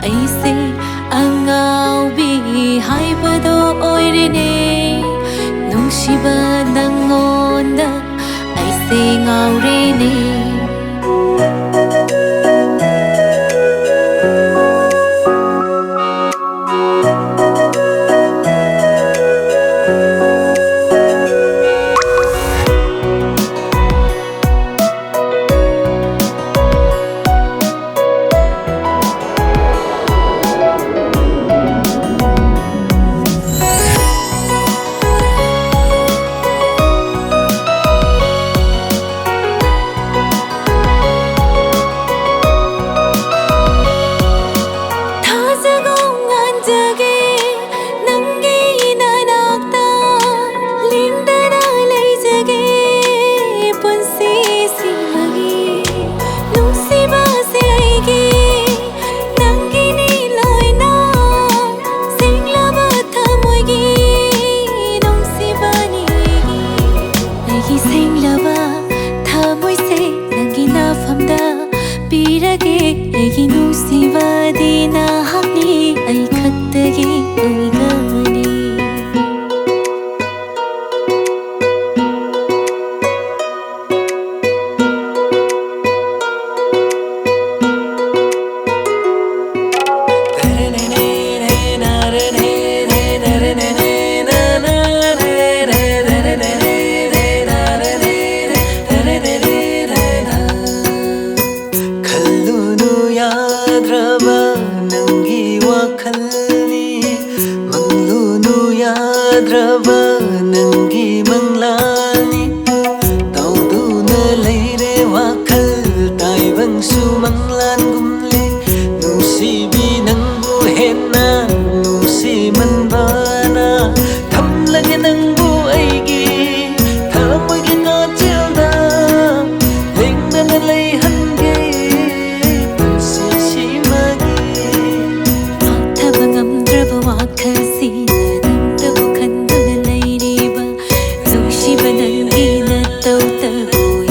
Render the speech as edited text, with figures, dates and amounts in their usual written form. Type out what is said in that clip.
ꯑꯩꯁꯦ ꯑꯉꯥꯎꯕꯤ ꯍꯥꯏꯕꯗꯣ ꯑꯣꯏꯔꯦꯅꯦ ꯅꯨꯡꯁꯤꯕ ꯅꯪꯉꯣꯟꯗ ꯑꯩꯁꯦ ꯉꯥꯎꯔꯦꯅꯦ ꯑꯩꯒꯤ ꯅꯨꯡꯁꯤꯕꯗꯤ ꯅꯍꯥꯛꯅꯤ ꯑꯩ ꯈꯛꯇꯒꯤ ꯑꯣꯏꯒꯅꯤ ꯌꯥꯗ꯭ꯔꯕ ꯅꯪꯒꯤ ꯃꯪꯂꯥꯟꯅꯤ ꯇꯧꯗꯨꯅ ꯂꯩꯔꯦ ꯋꯥꯈꯜ ꯇꯥꯏꯕꯪꯁꯨ ꯃꯪꯂꯥꯟꯒꯨꯝꯂꯦ ꯅꯨꯡꯁꯤꯕꯤ ꯅꯪꯕꯨ ꯍꯦꯟꯅ ꯅꯨꯡꯁꯤꯃꯟꯕꯅ ꯊꯝꯂꯒꯦ ꯅꯪꯕꯨ ꯑꯩꯒꯤ ꯊꯃꯣꯏꯒꯤ ꯀꯥꯆꯤꯜꯗ ꯂꯦꯡꯗꯅ ꯂꯩꯍꯟꯒꯦ ꯄꯨꯟꯁꯤꯁꯤꯃꯒꯤ ꯐꯥꯎꯊꯕ ꯉꯝꯗ꯭ꯔꯕ ꯋꯥꯈꯜꯁꯤꯅ ꯅꯪꯇꯕꯨ ꯈꯟꯗꯨꯅ ꯂꯩꯔꯤꯕ ꯅꯨꯡꯁꯤꯕ ꯅꯪꯒꯤ ꯅꯇꯧ ꯇꯕꯨ